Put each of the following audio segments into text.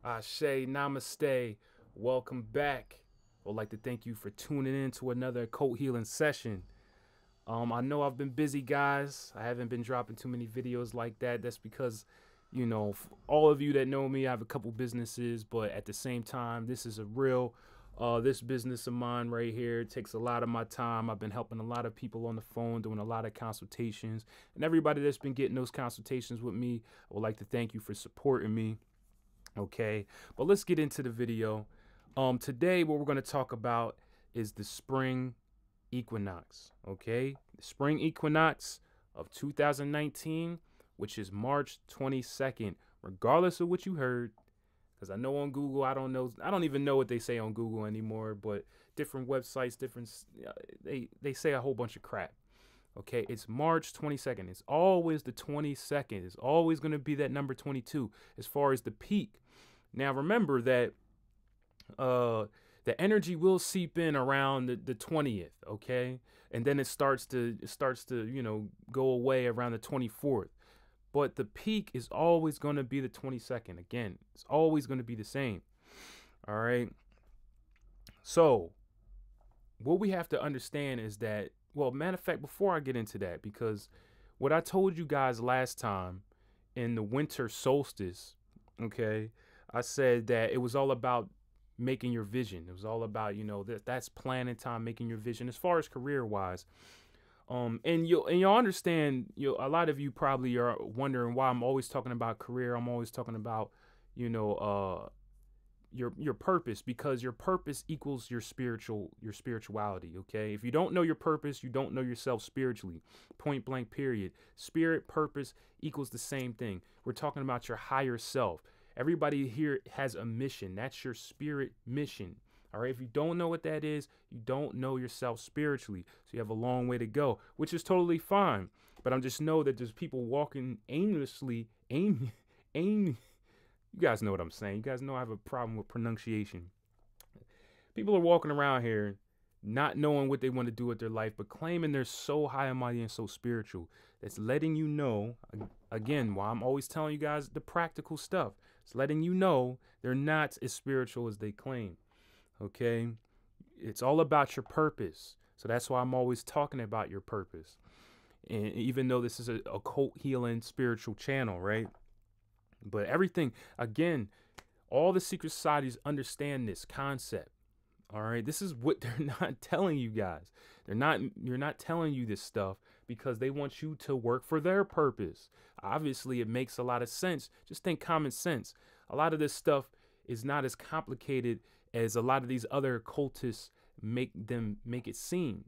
Ashe, namaste. Welcome back. I would like to thank you for tuning in to another occult healing session. I know I've been busy, guys. I haven't been dropping too many videos like that. That's because, all of you that know me, I have a couple businesses, but at the same time, this is a real, this business of mine right here. It takes a lot of my time. I've been helping a lot of people on the phone, doing a lot of consultations, and everybody that's been getting those consultations with me, I would like to thank you for supporting me. Okay, but let's get into the video. Today what we're going to talk about is the spring equinox. Okay, the spring equinox of 2019, which is March 22nd, regardless of what you heard. Because I know on Google, I don't even know what they say on Google anymore, but different websites, they say a whole bunch of crap. Okay, it's March 22nd. It's always the 22nd. It's always going to be that number 22 as far as the peak. Now, remember that the energy will seep in around the 20th, okay? And then it starts to go away around the 24th. But the peak is always going to be the 22nd. Again, it's always going to be the same. All right? So, what we have to understand is that, well, matter of fact, before I get into that, because what I told you guys last time in the winter solstice, okay, I said that it was all about making your vision. It was all about, that's planning time, making your vision as far as career wise. And you'll understand, a lot of you probably are wondering why I'm always talking about career. I'm always talking about, your purpose, because your purpose equals your spirituality. Okay, if you don't know your purpose, you don't know yourself spiritually. Point blank, period. Spirit, purpose equals the same thing. We're talking about your higher self. Everybody here has a mission. That's your spirit mission. All right, if you don't know what that is, you don't know yourself spiritually, so you have a long way to go, which is totally fine. But I'm just know that there's people walking aimlessly. You guys know what I'm saying. You guys know I have a problem with pronunciation. People are walking around here not knowing what they want to do with their life, but claiming they're so high and mighty and so spiritual. That's letting you know, again, why I'm always telling you guys the practical stuff. It's letting you know they're not as spiritual as they claim. Okay? It's all about your purpose. So that's why I'm always talking about your purpose. And even though this is a occult healing spiritual channel, right? But everything, again, all the secret societies understand this concept. All right, this is what they're not telling you guys. You're not telling you this stuff because they want you to work for their purpose. Obviously, it makes a lot of sense. Just think common sense. A lot of this stuff is not as complicated as a lot of these other occultists make it seem.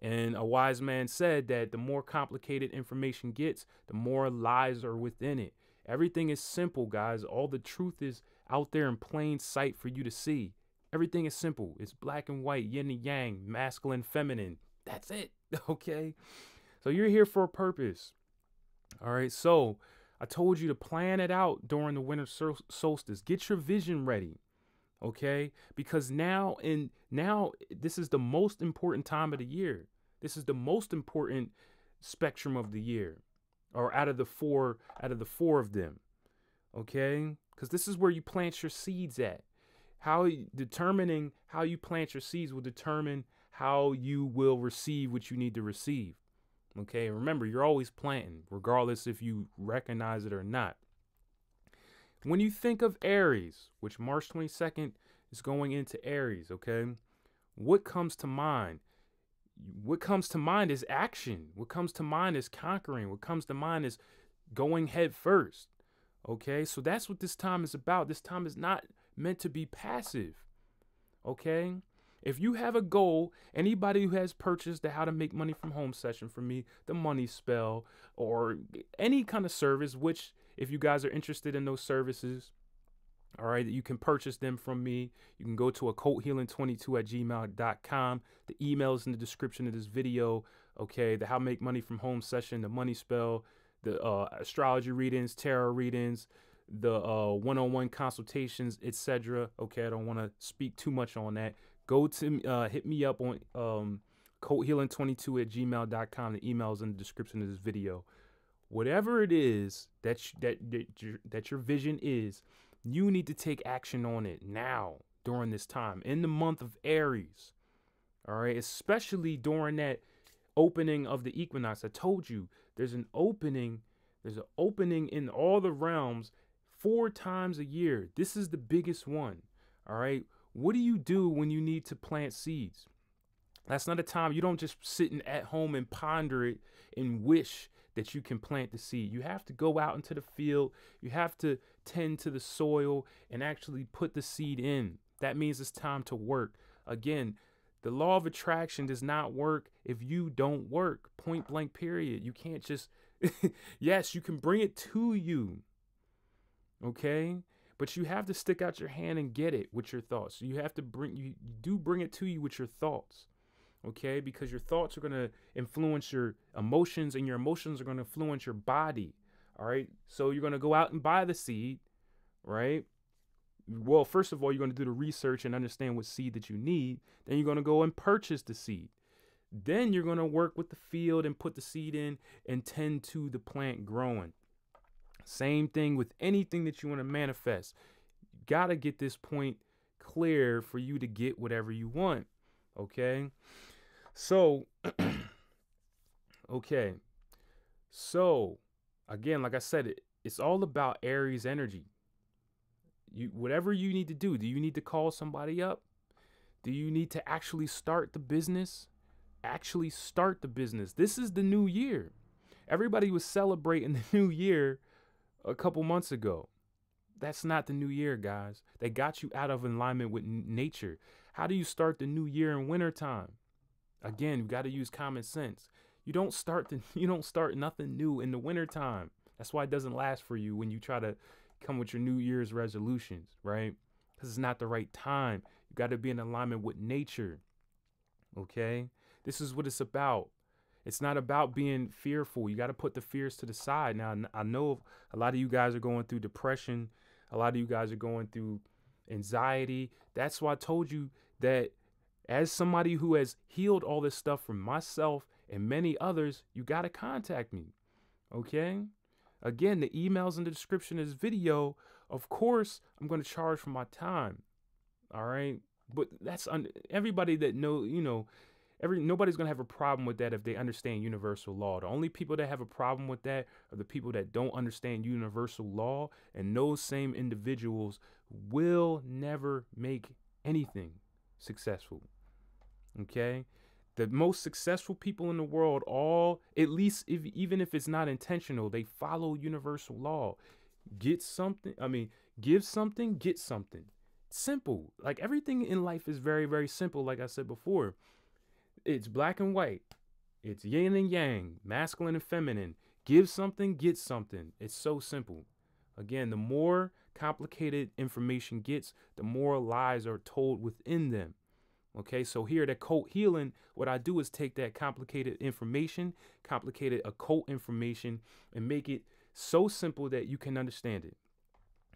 And a wise man said that the more complicated information gets, the more lies are within it. Everything is simple, guys. All the truth is out there in plain sight for you to see. Everything is simple. It's black and white, yin and yang, masculine, feminine. That's it. Okay. So you're here for a purpose. All right. So I told you to plan it out during the winter solstice. Get your vision ready. Okay. Because now this is the most important time of the year. This is the most important spectrum of the year, or out of the four of them. Okay. Because this is where you plant your seeds at. Determining how you plant your seeds will determine how you will receive what you need to receive. Okay, remember, you're always planting, regardless if you recognize it or not. When you think of Aries, which March 22nd is going into Aries, okay, what comes to mind? What comes to mind is action. What comes to mind is conquering. What comes to mind is going head first. Okay, so that's what this time is about. This time is not meant to be passive. Okay, if you have a goal, anybody who has purchased the How to Make Money from Home session from me, the money spell, or any kind of service, which if you guys are interested in those services, all right, you can purchase them from me. You can go to occulthealing22@gmail.com. The email is in the description of this video. Okay, the How to Make Money from Home session, the money spell, the astrology readings, tarot readings, the one-on-one consultations, etc. Okay, I don't want to speak too much on that. Go to hit me up on occulthealing22@gmail.com. The email is in the description of this video. Whatever it is that your vision is, You need to take action on it now during this time in the month of Aries. All right, especially during that opening of the equinox. I told you there's an opening in all the realms 4 times a year. This is the biggest one. All right, what do you do when you need to plant seeds? That's not a time. You don't just sit at home and ponder it and wish that you can plant the seed. You have to go out into the field. You have to tend to the soil and actually put the seed in. That means it's time to work. Again, the law of attraction does not work if you don't work. Point blank, period. You can't just, yes, you can bring it to you. Okay? But you have to stick out your hand and get it with your thoughts. You have to you do bring it to you with your thoughts. Okay? Because your thoughts are going to influence your emotions, and your emotions are going to influence your body. All right? So you're going to go out and buy the seed, right? Well, first of all, you're going to do the research and understand what seed that you need. Then you're going to go and purchase the seed. Then you're going to work with the field and put the seed in and tend to the plant growing. Same thing with anything that you want to manifest. You got to get this point clear for you to get whatever you want. Okay? So, okay. So, again, like I said, it's all about Aries energy. Whatever you need to do. Do you need to call somebody up? Do you need to actually start the business? Actually start the business. This is the new year. Everybody was celebrating the new year a couple months ago. That's not the new year, guys. They got you out of alignment with nature. How do you start the new year in wintertime? Again, you got to use common sense. You don't start nothing new in the wintertime. That's why it doesn't last for you when you try to come with your New Year's resolutions, right? Because it's not the right time. You got to be in alignment with nature. Okay? This is what it's about. It's not about being fearful. You got to put the fears to the side. Now, I know a lot of you guys are going through depression. A lot of you guys are going through anxiety. That's why I told you that as somebody who has healed all this stuff from myself and many others, you got to contact me. Okay? Again, the email's in the description of this video. Of course, I'm going to charge for my time. All right? But that's everybody that nobody's going to have a problem with that if they understand universal law. The only people that have a problem with that are the people that don't understand universal law, and those same individuals will never make anything successful. Okay? The most successful people in the world, even if it's not intentional, they follow universal law. Give something, get something. Simple. Like everything in life is very, very simple. Like I said before, it's black and white. It's yin and yang, masculine and feminine. Give something, get something. It's so simple. Again, the more complicated information gets, the more lies are told within them. Okay, so here at Occult Healing, what I do is take that complicated occult information, and make it so simple that you can understand it.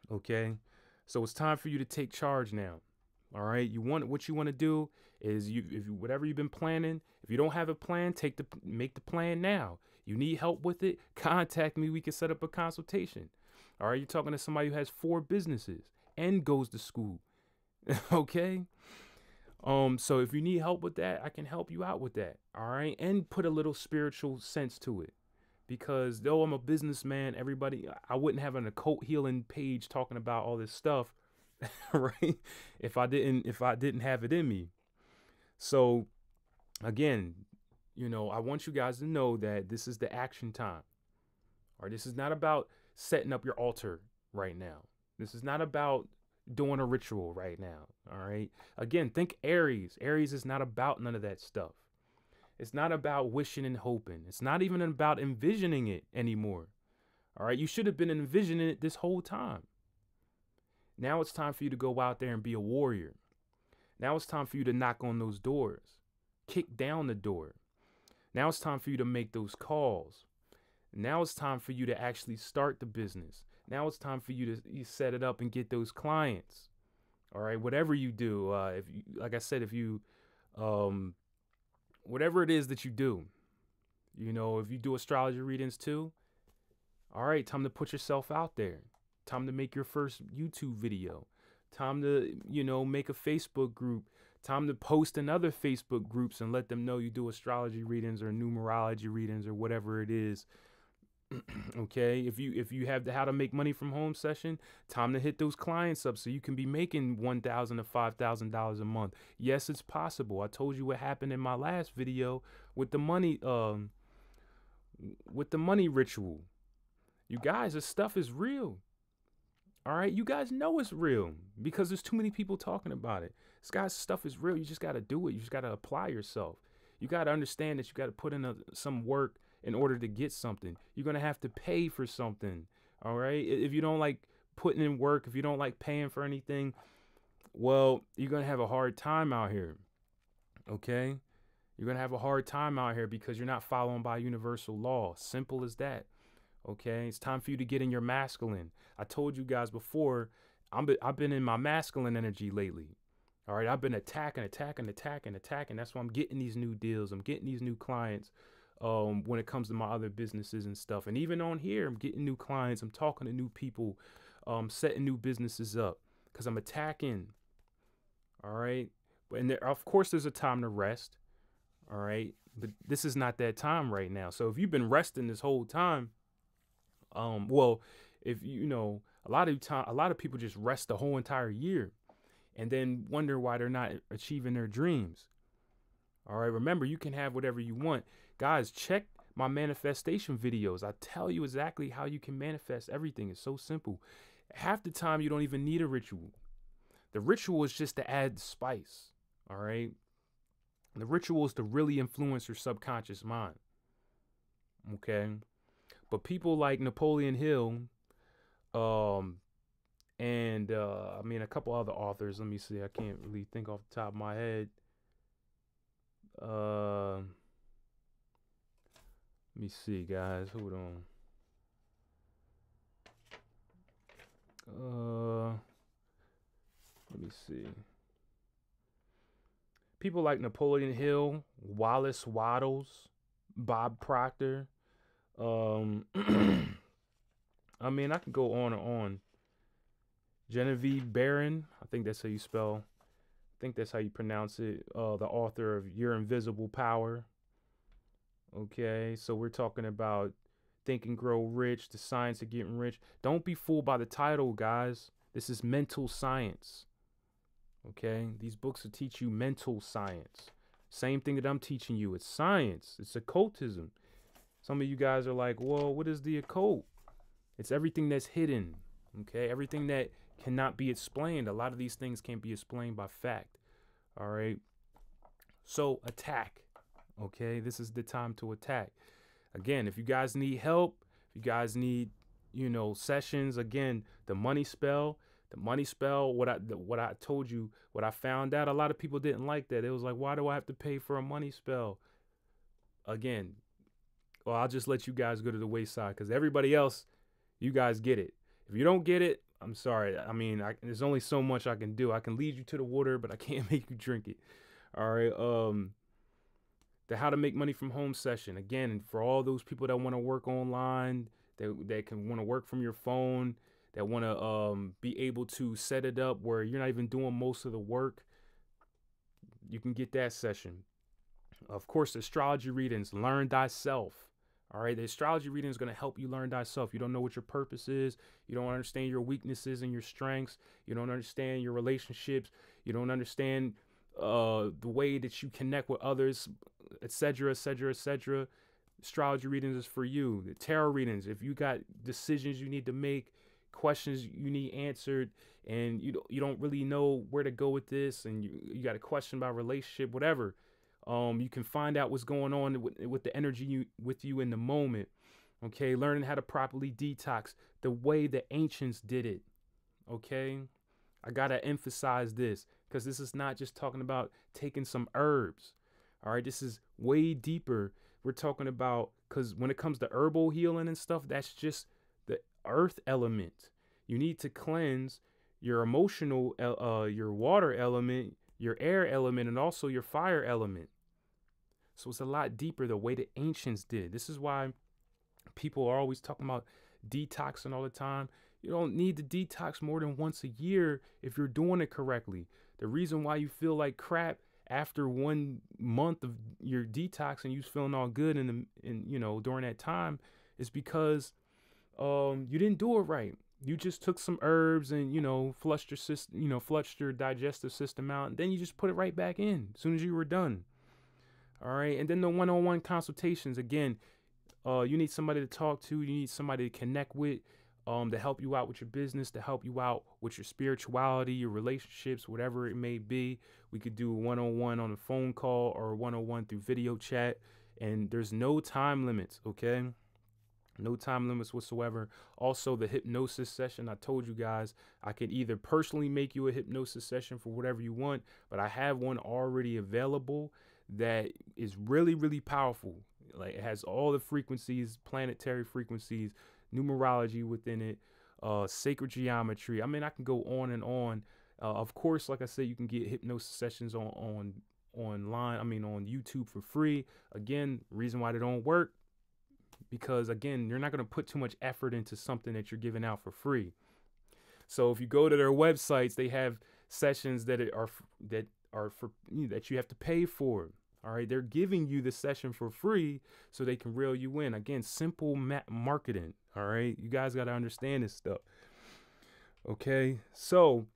Okay, so it's time for you to take charge now. All right, what you want to do is whatever you've been planning. If you don't have a plan, make the plan now. You need help with it? Contact me. We can set up a consultation. All right, you're talking to somebody who has 4 businesses and goes to school. Okay. So if you need help with that, I can help you out with that. All right. And put a little spiritual sense to it, because though I'm a businessman, I wouldn't have an occult healing page talking about all this stuff, right? If I didn't have it in me. So again, I want you guys to know that this is the action time. All right. This is not about setting up your altar right now. This is not about doing a ritual right now. All right. Again, think Aries. Aries is not about none of that stuff. It's not about wishing and hoping. It's not even about envisioning it anymore. All right. You should have been envisioning it this whole time. Now it's time for you to go out there and be a warrior. Now it's time for you to knock on those doors, kick down the door. Now it's time for you to make those calls. Now it's time for you to actually start the business. Now it's time for you to set it up and get those clients. All right, whatever you do, whatever it is that you do, if you do astrology readings too, all right, time to put yourself out there. Time to make your first YouTube video. Time to, you know, make a Facebook group. Time to post in other Facebook groups and let them know you do astrology readings or numerology readings or whatever it is. Okay, if you have the how to make money from home session, time to hit those clients up so you can be making $1,000 to $5,000 a month. Yes, it's possible. I told you what happened in my last video with the money ritual. You guys, this stuff is real. All right, you guys know it's real because there's too many people talking about it. This guy's stuff is real. You just got to do it. You just got to apply yourself. You got to understand that you got to put in some work in order to get something. You're going to have to pay for something. All right. If you don't like putting in work, if you don't like paying for anything, well, you're going to have a hard time out here. Okay. You're going to have a hard time out here because you're not following by universal law. Simple as that. Okay. It's time for you to get in your masculine. I told you guys before, I've been in my masculine energy lately. All right. I've been attacking. That's why I'm getting these new deals. I'm getting these new clients. When it comes to my other businesses and stuff. And even on here, I'm getting new clients. I'm talking to new people, setting new businesses up because I'm attacking. All right. And of course, there's a time to rest. All right. But this is not that time right now. So if you've been resting this whole time, well, if you know, a lot of people just rest the whole entire year and then wonder why they're not achieving their dreams. All right. Remember, you can have whatever you want. Guys, check my manifestation videos. I tell you exactly how you can manifest everything. It's so simple. Half the time, you don't even need a ritual. The ritual is just to add spice. All right. The ritual is to really influence your subconscious mind. Okay. But people like Napoleon Hill, and I mean, a couple other authors. Let me see. I can't really think off the top of my head. Let me see, guys. Hold on. Let me see. People like Napoleon Hill, Wallace Waddles, Bob Proctor. I mean, I can go on and on. Genevieve Barron. I think that's how you pronounce it. The author of Your Invisible Power. Okay, so we're talking about Think and Grow Rich, the science of getting rich. Don't be fooled by the title, guys. This is mental science. Okay, these books will teach you mental science. Same thing that I'm teaching you. It's science. It's occultism. Some of you guys are like, well, what is the occult? It's everything that's hidden. Okay, everything that cannot be explained. A lot of these things can't be explained by fact. All right, so attack. Okay, this is the time to attack. Again, if you guys need help, if you guys need, you know, sessions, again, the money spell, what I told you, what I found out, a lot of people didn't like that. It was like, why do I have to pay for a money spell? Again, well, I'll just let you guys go to the wayside because everybody else, you guys get it. If you don't get it, I'm sorry. I mean, there's only so much I can do. I can lead you to the water, but I can't make you drink it. All right. The How to Make Money from Home session. Again, for all those people that want to work online, that can want to work from your phone, that want to be able to set it up where you're not even doing most of the work, you can get that session. Of course, astrology readings, learn thyself. All right, the astrology reading is going to help you learn thyself. You don't know what your purpose is. You don't understand your weaknesses and your strengths. You don't understand your relationships. You don't understand the way that you connect with others, etc., etc., etc. Astrology readings is for you. The tarot readings, if you got decisions you need to make, questions you need answered, and you don't really know where to go with this, and you got a question about relationship, whatever, you can find out what's going on with the energy with you in the moment. Okay, learning how to properly detox the way the ancients did it. Okay, I gotta emphasize this because this is not just talking about taking some herbs. All right, this is way deeper. We're talking about, because when it comes to herbal healing and stuff, that's just the earth element. You need to cleanse your emotional, your water element, your air element, and also your fire element. So it's a lot deeper the way the ancients did. This is why people are always talking about detoxing all the time. You don't need to detox more than once a year if you're doing it correctly. The reason why you feel like crap after 1 month of your detox and you feeling all good during that time is because you didn't do it right. You just took some herbs and flushed your system, flushed your digestive system out, and then you just put it right back in as soon as you were done. All right, and then the one-on-one consultations again. You need somebody to talk to. You need somebody to connect with, to help you out with your business, to help you out with your spirituality, your relationships, whatever it may be. We could do a one-on-one on a phone call or a one-on-one through video chat, and there's no time limits, okay? No time limits whatsoever. Also, the hypnosis session, I told you guys, I could either personally make you a hypnosis session for whatever you want, but I have one already available that is really, really powerful. Like, it has all the frequencies, planetary frequencies, numerology within it, sacred geometry. I mean, I can go on and on. Of course, like I said, you can get hypnosis sessions online. On YouTube for free. Again, reason why they don't work, because again, you're not going to put too much effort into something that you're giving out for free. So if you go to their websites, they have sessions that you have to pay for. All right, they're giving you the session for free so they can reel you in. Again, simple marketing. All right, you guys got to understand this stuff. Okay, so,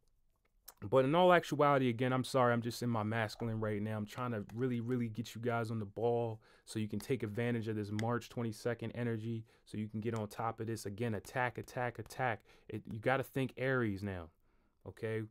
but in all actuality, again, I'm sorry, I'm just in my masculine right now. I'm trying to really, really get you guys on the ball so you can take advantage of this March 22nd energy, so you can get on top of this. Again, attack. You got to think Aries now. Okay,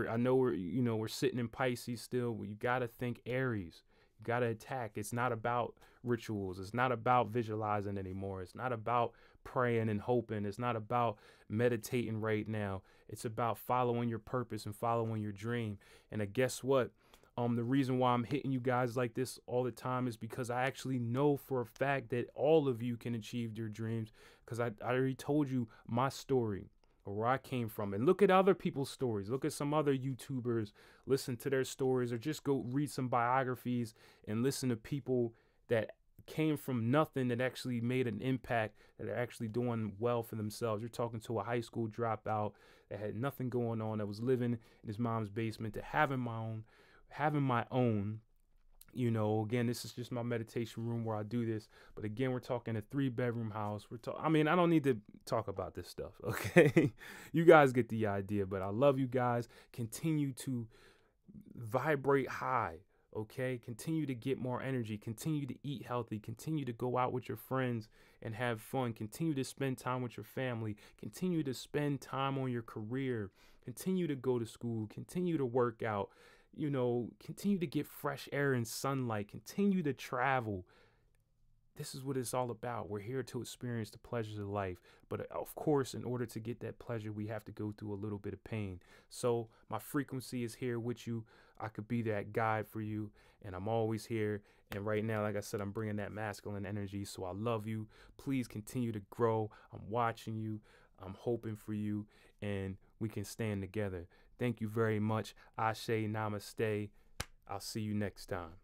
I know we're sitting in Pisces still, but you got to think Aries. You got to attack. It's not about rituals. It's not about visualizing anymore. It's not about praying and hoping. It's not about meditating right now. It's about following your purpose and following your dream. And guess what? The reason why I'm hitting you guys like this all the time is because I actually know for a fact that all of you can achieve your dreams, because I already told you my story, or where I came from. And look at other people's stories. Look at some other YouTubers, listen to their stories, or just go read some biographies and listen to people that came from nothing that actually made an impact, that are actually doing well for themselves. You're talking to a high school dropout that had nothing going on, that was living in his mom's basement, to having my own. Again, this is just my meditation room where I do this. But again, we're talking a 3-bedroom house. I don't need to talk about this stuff, okay? You guys get the idea, but I love you guys. Continue to vibrate high, okay? Continue to get more energy. Continue to eat healthy. Continue to go out with your friends and have fun. Continue to spend time with your family. Continue to spend time on your career. Continue to go to school. Continue to work out. Continue to get fresh air and sunlight. Continue to travel. This is what it's all about. We're here to experience the pleasures of life. But of course, in order to get that pleasure, we have to go through a little bit of pain. So my frequency is here with you. I could be that guide for you, and I'm always here. And right now, like I said, I'm bringing that masculine energy. So I love you. Please continue to grow. I'm watching you. I'm hoping for you, and we can stand together. Thank you very much. Ashe, namaste. I'll see you next time.